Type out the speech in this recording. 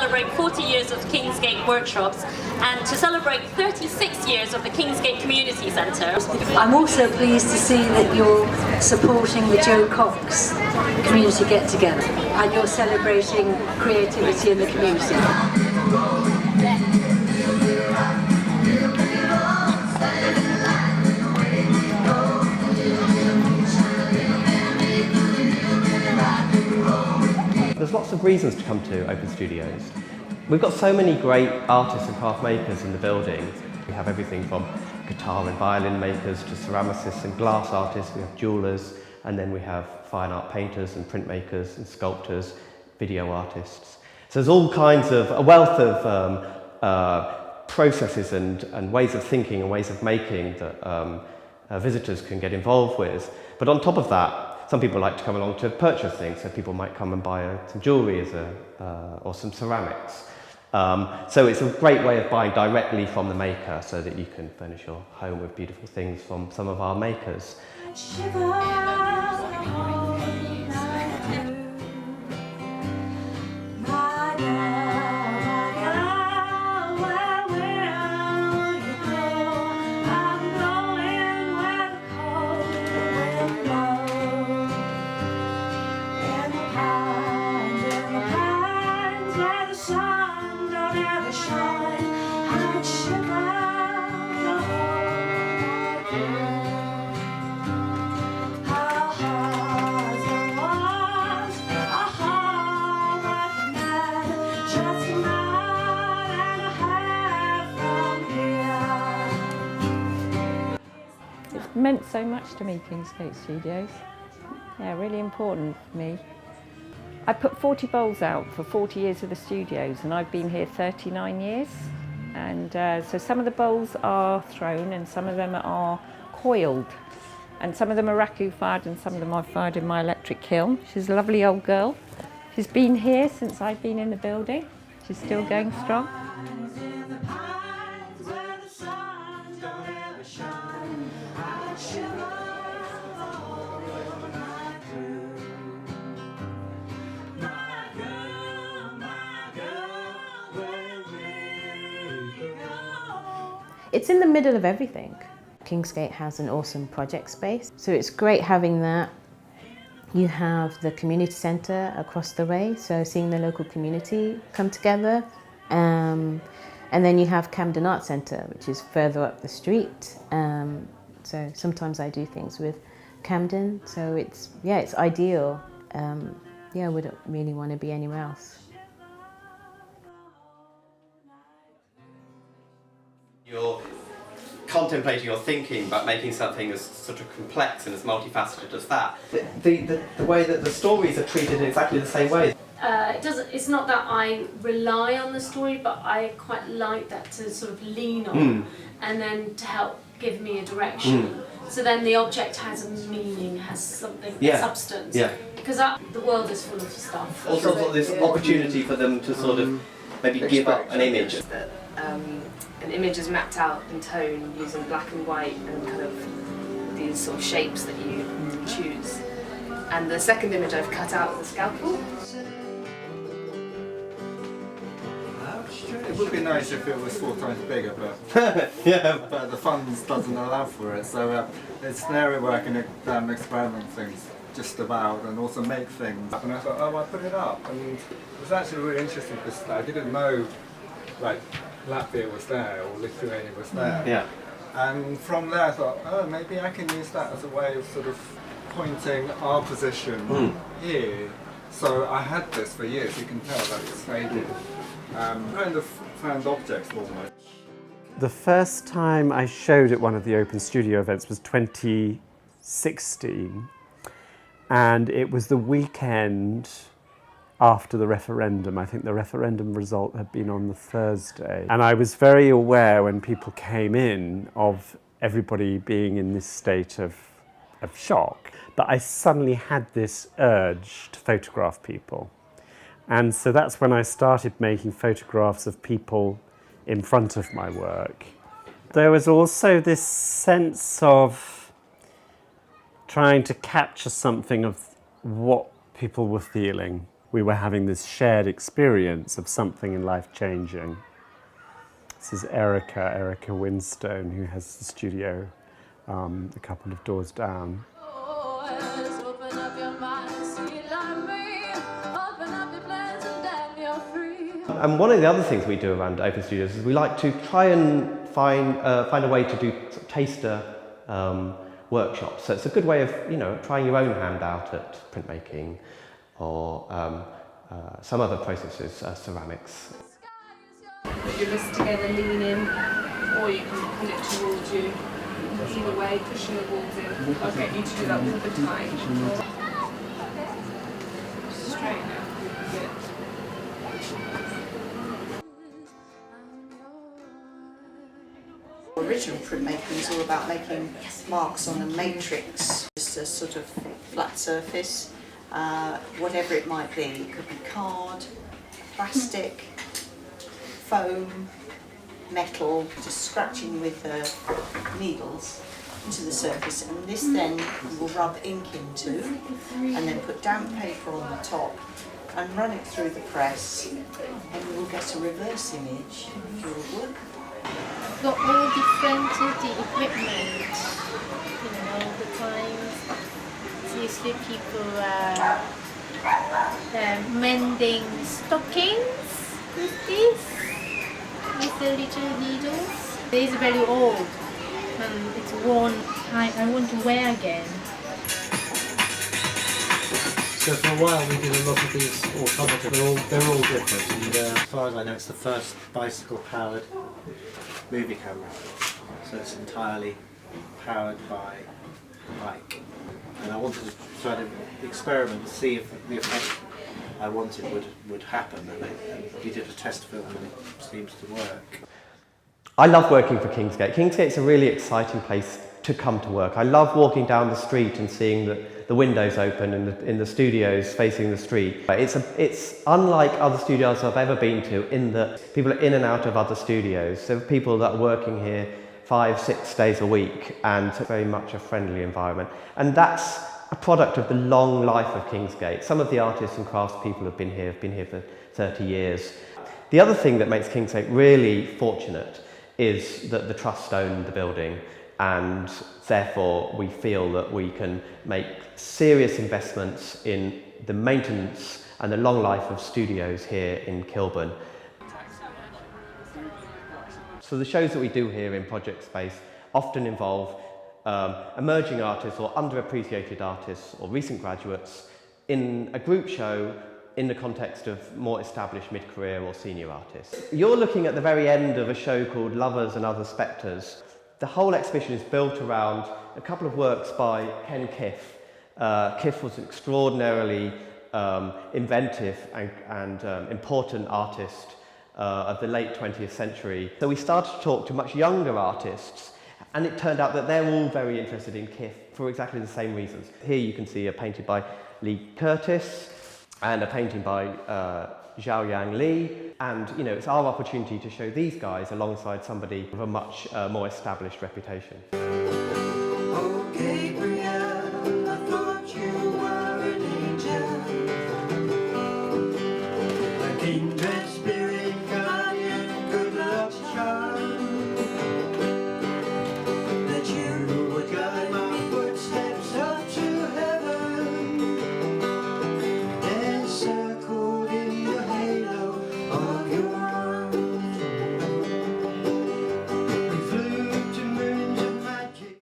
celebrate 40 years of Kingsgate Workshops and to celebrate 36 years of the Kingsgate Community Centre. I'm also pleased to see that you're supporting the Joe Cox community get-together and you're celebrating creativity in the community. There's lots of reasons to come to Open Studios. We've got so many great artists and craft makers in the building. We have everything from guitar and violin makers to ceramicists and glass artists. We have jewellers, and then we have fine art painters and printmakers and sculptors, video artists. So there's all kinds of, a wealth of processes and ways of thinking and ways of making that visitors can get involved with. But on top of that, some people like to come along to purchase things, so people might come and buy some jewellery or some ceramics. So it's a great way of buying directly from the maker so that you can furnish your home with beautiful things from some of our makers. Meant so much to me, Kingsgate Studios. Yeah, really important for me. I put 40 bowls out for 40 years of the studios and I've been here 39 years. And so some of the bowls are thrown and some of them are coiled. And some of them are raku fired and some of them I've fired in my electric kiln. She's a lovely old girl. She's been here since I've been in the building. She's still going strong. It's in the middle of everything. Kingsgate has an awesome project space, so it's great having that. You have the community centre across the way, so seeing the local community come together. And then you have Camden Art Centre, which is further up the street. So sometimes I do things with Camden, so it's ideal. I wouldn't really want to be anywhere else. You're contemplating or thinking about making something as sort of complex and as multifaceted as that. The way that the stories are treated in exactly the same way. It's not that I rely on the story, but I quite like that to sort of lean on and then to help give me a direction. So then the object has a meaning, has something, substance. Yeah. Because the world is full of stuff. Also this opportunity for them to sort of maybe give up an image. An image is mapped out in tone using black and white and kind of these sort of shapes that you choose. And the second image I've cut out with a scalpel. It would be nice if it was 4 times bigger, but but the funds doesn't allow for it. So it's an area where I can experiment things just about and also make things. And I thought, oh, I'll put it up. And it was actually really interesting because I didn't know, like, Latvia was there or Lithuania was there. Yeah. And from there I thought, oh, maybe I can use that as a way of sort of pointing our position here. So I had this for years, you can tell that it's faded. Kind of found objects almost. The first time I showed at one of the Open Studio events was 2016, and it was the weekend after the referendum. I think the referendum result had been on the Thursday. And I was very aware when people came in of everybody being in this state of shock. But I suddenly had this urge to photograph people. And so that's when I started making photographs of people in front of my work. There was also this sense of trying to capture something of what people were feeling. we were having this shared experience of something in life changing. This is Erica Winstone, who has the studio a couple of doors down. And one of the other things we do around Open Studios is we like to try and find a way to do sort of taster workshops. So it's a good way of, trying your own hand out at printmaking or some other processes, ceramics. Put your wrists together, lean in, or you can pull it towards you. Either way, pushing the walls in. I'll get you to do that all the time. Straight now. Good. Original printmaking is all about making marks on a matrix, just a sort of flat surface, whatever it might be. It could be card, plastic, foam, metal, just scratching with needles into the surface, and this then you will rub ink into and then put damp paper on the top and run it through the press, and you will get a reverse image of your work. Got all different the equipment, the times. Usually people are mending stockings with this, with the little needles. It is very old and it's worn. I want to wear again. So for a while we did a lot of these automata. They're all different, and as far as I know it's the first bicycle powered movie camera. So it's entirely powered by a bike. And I wanted to try to experiment and see if the effect I wanted would happen, and we did a test film and it seems to work. I love working for Kingsgate. Kingsgate's a really exciting place to come to work. I love walking down the street and seeing the windows open in the studios facing the street. It's unlike other studios I've ever been to in that people are in and out of other studios. There are people that are working here 5-6 days a week, and it's very much a friendly environment. And that's a product of the long life of Kingsgate. Some of the artists and craftspeople have been here for 30 years. The other thing that makes Kingsgate really fortunate is that the Trust own the building, and therefore we feel that we can make serious investments in the maintenance and the long life of studios here in Kilburn. So the shows that we do here in Project Space often involve emerging artists or underappreciated artists or recent graduates in a group show in the context of more established mid-career or senior artists. You're looking at the very end of a show called Lovers and Other Spectres. The whole exhibition is built around a couple of works by Ken Kiff. Kiff was an extraordinarily inventive and important artist of the late 20th century. So we started to talk to much younger artists, and it turned out that they're all very interested in Kiff for exactly the same reasons. Here you can see a painting by Lee Curtis and a painting by Zhao Yang Li, and it's our opportunity to show these guys alongside somebody with a much more established reputation.